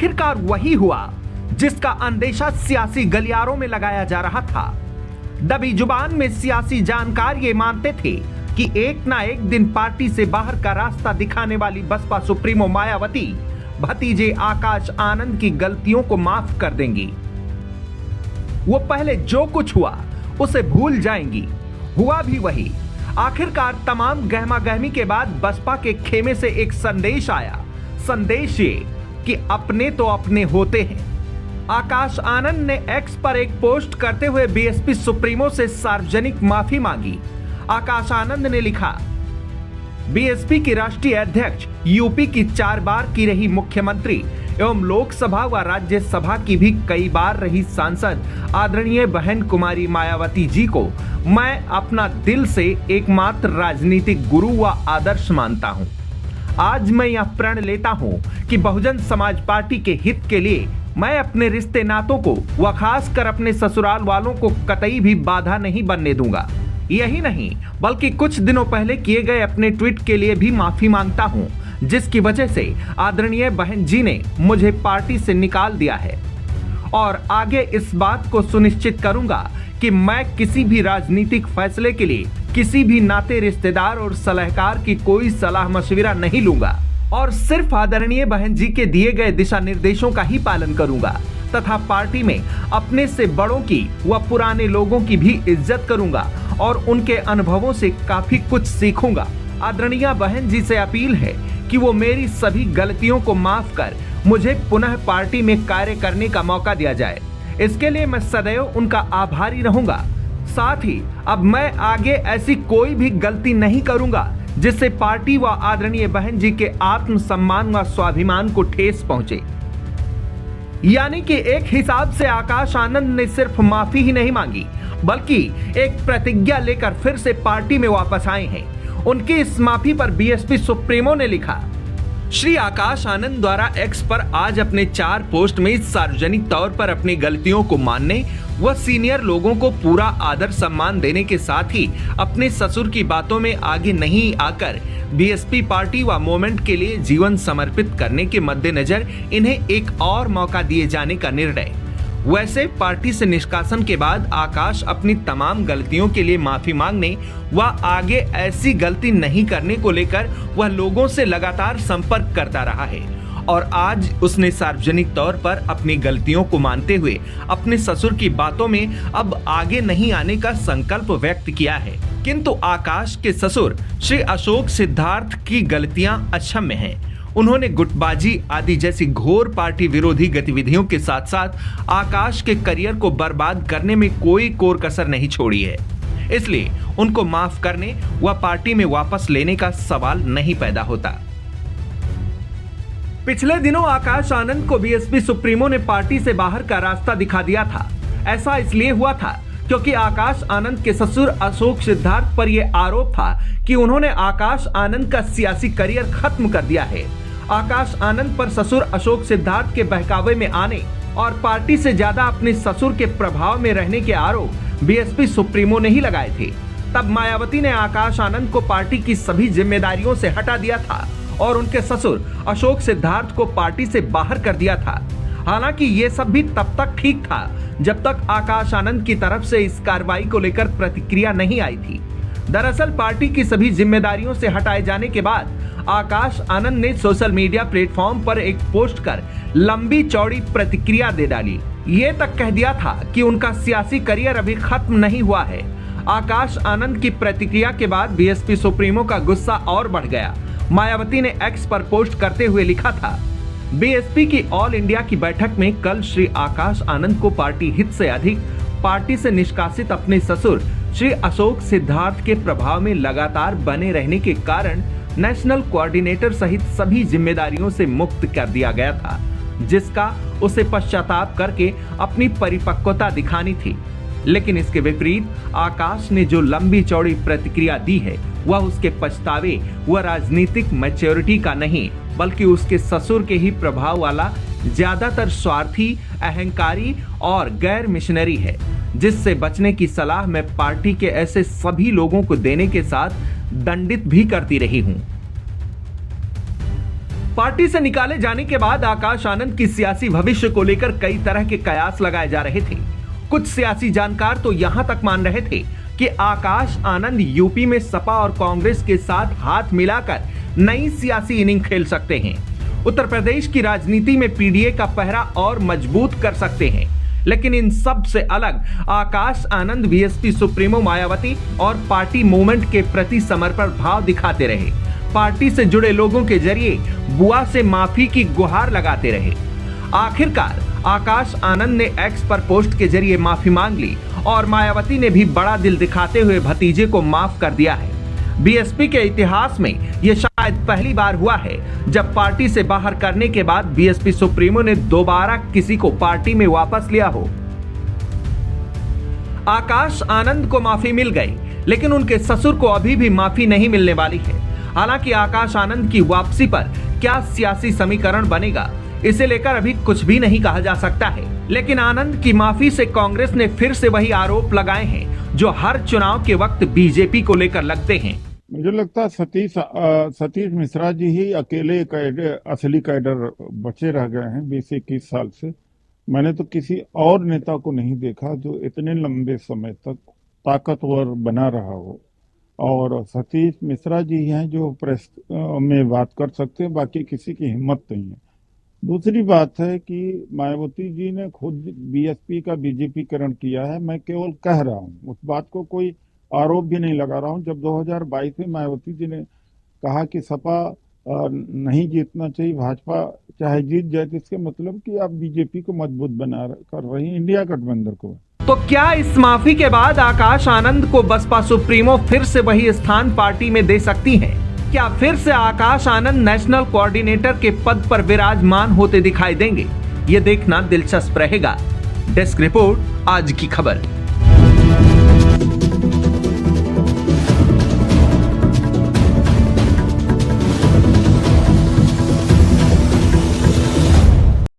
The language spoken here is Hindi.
आखिरकार वही हुआ जिसका अंदेशा सियासी गलियारों में लगाया जा रहा था। दबी जुबान में सियासी जानकार ये मानते थे कि एक ना एक दिन पार्टी से बाहर का रास्ता दिखाने वाली बसपा सुप्रीमो मायावती भतीजे आकाश आनंद की गलतियों को माफ कर देंगी। वो पहले जो कुछ हुआ उसे भूल जाएंगी। हुआ भी वही। आखिरकार तमाम गहमागहमी के बाद बसपा के खेमे से एक संदेश आया। संदेश ये कि अपने तो अपने होते हैं। आकाश आनंद ने एक्स पर एक पोस्ट करते हुए बीएसपी सुप्रीमो से सार्वजनिक माफी मांगी। आकाश आनंद ने लिखा, बीएसपी की राष्ट्रीय अध्यक्ष, यूपी की 4 बार की रही मुख्यमंत्री एवं लोकसभा व राज्यसभा की भी कई बार रही सांसद आदरणीय बहन कुमारी मायावती जी को मैं अपना दिल से एकमात्र राजनीतिक गुरु व आदर्श मानता हूं। आज मैं यह प्रण लेता हूं कि बहुजन समाज पार्टी के हित के लिए मैं अपने रिश्ते नातों को व खासकर अपने ससुराल वालों को कतई भी बाधा नहीं बनने दूंगा। यही नहीं बल्कि कुछ दिनों पहले किए गए अपने ट्वीट के लिए भी माफी मांगता हूं, जिसकी वजह से आदरणीय बहन जी ने मुझे पार्टी से निकाल दिया है। और आगे इस बात को सुनिश्चित करूंगा कि मैं किसी भी राजनीतिक फैसले के लिए किसी भी नाते रिश्तेदार और सलाहकार की कोई सलाह मशविरा नहीं लूंगा और सिर्फ आदरणीय बहन जी के दिए गए दिशा निर्देशों का ही पालन करूंगा तथा पार्टी में अपने से बड़ों की व पुराने लोगों की भी इज्जत करूंगा और उनके अनुभवों से काफी कुछ सीखूंगा। आदरणीय बहन जी से अपील है कि वो मेरी सभी गलतियों को माफ कर मुझे पुनः पार्टी में कार्य करने का मौका दिया जाए। इसके लिए मैं सदैव उनका आभारी रहूंगा। साथ ही अब मैं आगे ऐसी कोई भी गलती नहीं करूंगा जिससे पार्टी व आदरणीय बहन जी के आत्मसम्मान व स्वाभिमान को ठेस पहुंचे। यानी कि एक हिसाब से आकाश आनंद ने सिर्फ माफी ही नहीं मांगी बल्कि एक प्रतिज्ञा लेकर फिर से पार्टी में वापस आए हैं। उनकी इस माफी पर बीएसपी सुप्रीमो ने लिखा, श्री आकाश आनंद द्वारा एक्स पर आज अपने 4 पोस्ट में सार्वजनिक तौर पर अपनी गलतियों को मानने व सीनियर लोगों को पूरा आदर सम्मान देने के साथ ही अपने ससुर की बातों में आगे नहीं आकर बीएसपी पार्टी व मूवमेंट के लिए जीवन समर्पित करने के मद्देनजर इन्हें एक और मौका दिए जाने का निर्णय। वैसे पार्टी से निष्कासन के बाद आकाश अपनी तमाम गलतियों के लिए माफी मांगने व आगे ऐसी गलती नहीं करने को लेकर वह लोगों से लगातार संपर्क करता रहा है और आज उसने सार्वजनिक तौर पर अपनी गलतियों को मानते हुए अपने ससुर की बातों में अब आगे नहीं आने का संकल्प व्यक्त किया है। किंतु आकाश के ससुर श्री अशोक सिद्धार्थ की गलतियां अक्षम्य हैं। उन्होंने गुटबाजी आदि जैसी घोर पार्टी विरोधी गतिविधियों के साथ साथ आकाश के करियर को बर्बाद करने में कोई कोर कसर नहीं छोड़ी है। इसलिए उनको माफ करने व पार्टी में वापस लेने का सवाल नहीं पैदा होता। पिछले दिनों आकाश आनंद को बीएसपी सुप्रीमो ने पार्टी से बाहर का रास्ता दिखा दिया था। ऐसा इसलिए हुआ था क्योंकि आकाश आनंद के ससुर अशोक सिद्धार्थ पर यह आरोप था कि उन्होंने आकाश आनंद का सियासी करियर खत्म कर दिया है। आकाश आनंद पर ससुर अशोक सिद्धार्थ के बहकावे में आने और पार्टी से ज्यादा अपने ससुर के प्रभाव में रहने के आरोप बीएसपी सुप्रीमो ने ही लगाए थे। तब मायावती ने आकाश आनंद को पार्टी की सभी जिम्मेदारियों से हटा दिया था और उनके ससुर अशोक सिद्धार्थ को पार्टी से बाहर कर दिया था। हालांकि ये सब भी तब तक ठीक था जब तक आकाश आनंद की तरफ से इस कार्रवाई को लेकर प्रतिक्रिया नहीं आई थी। दरअसल पार्टी की सभी जिम्मेदारियों से हटाए जाने के बाद आकाश आनंद ने सोशल मीडिया प्लेटफॉर्म पर एक पोस्ट कर लंबी चौड़ी प्रतिक्रिया दे डाली। ये तक कह दिया था कि उनका सियासी करियर अभी खत्म नहीं हुआ है। आकाश आनंद की प्रतिक्रिया के बाद बीएसपी सुप्रीमो का गुस्सा और बढ़ गया। मायावती ने एक्स पर पोस्ट करते हुए लिखा था, बीएसपी की ऑल इंडिया की बैठक में कल श्री आकाश आनंद को पार्टी हित से अधिक पार्टी से निष्कासित अपने ससुर श्री अशोक सिद्धार्थ के प्रभाव में लगातार बने रहने के कारण नेशनल कोऑर्डिनेटर सहित सभी जिम्मेदारियों से मुक्त कर दिया गया था, जिसका उसे पश्चाताप करके अपनी परिपक्वता दिखानी थी। लेकिन इसके विपरीत आकाश ने जो लंबी चौड़ी प्रतिक्रिया दी है वह उसके पछतावे व राजनीतिक मैच्योरिटी का नहीं बल्कि उसके ससुर के ही प्रभाव वाला ज्यादातर स्वार्थी, अहंकारी और गैर मिशनरी है, जिससे बचने की सलाह मैं पार्टी के ऐसे सभी लोगों को देने के साथ दंडित भी करती रही हूं। पार्टी से निकाले जाने के बाद आकाश आनंद की सियासी भविष्य को लेकर कई तरह के कयास लगाए जा रहे थे। कुछ सियासी जानकार तो यहां तक मान रहे थे कि आकाश आनंद यूपी में सपा और कांग्रेस के साथ हाथ मिलाकर नई सियासी इनिंग खेल सकते हैं, उत्तर प्रदेश की राजनीति में पीडीए का पहरा और मजबूत कर सकते हैं। लेकिन इन सब से अलग आकाश आनंद बीएसपी सुप्रीमो मायावती और पार्टी मूवमेंट के प्रति समर्पण भाव दिखाते रहे। पार्टी से जुड़े लोगों के जरिए बुआ से माफी की गुहार लगाते रहे। आखिरकार आकाश आनंद ने एक्स पर पोस्ट के जरिए माफी मांग ली और मायावती ने भी बड़ा दिल दिखाते हुए भतीजे को माफ कर दिया है। बीएसपी के इतिहास में यह शायद पहली बार हुआ है जब पार्टी से बाहर करने के बाद बीएसपी सुप्रीमो ने दोबारा किसी को पार्टी में वापस लिया हो। आकाश आनंद को माफी मिल गई, लेकिन उनके ससुर को अभी भी माफी नहीं मिलने वाली है। हालांकि आकाश आनंद की वापसी पर क्या सियासी समीकरण बनेगा, इसे लेकर अभी कुछ भी नहीं कहा जा सकता है। लेकिन आनंद की माफी से कांग्रेस ने फिर से वही आरोप लगाए हैं जो हर चुनाव के वक्त बीजेपी को लेकर लगते हैं। मुझे लगता है सतीश मिश्रा जी ही अकेले असली कैडर बचे रह गए हैं 20-21 साल से। मैंने तो किसी और नेता को नहीं देखा जो इतने लंबे समय तक ताकतवर बना रहा हो, और सतीश मिश्रा जी हैं जो प्रेस में बात कर सकते हैं, बाकी किसी की हिम्मत नहीं है। दूसरी बात है कि मायावती जी ने खुद बीएसपी का बीजेपीकरण किया है। मैं केवल कह रहा हूँ, उस बात को कोई आरोप भी नहीं लगा रहा हूँ। जब 2022 में मायावती जी ने कहा कि सपा नहीं जीतना चाहिए, भाजपा चाहे जीत जाए, तो इसके मतलब कि आप बीजेपी को मजबूत बना कर रही हैं, इंडिया गठबंधन को। तो क्या इस माफी के बाद आकाश आनंद को बसपा सुप्रीमो फिर से वही स्थान पार्टी में दे सकती हैं? क्या फिर से आकाश आनंद नेशनल कोऑर्डिनेटर के पद पर विराजमान होते दिखाई देंगे? ये देखना दिलचस्प रहेगा। डेस्क रिपोर्ट, आज की खबर।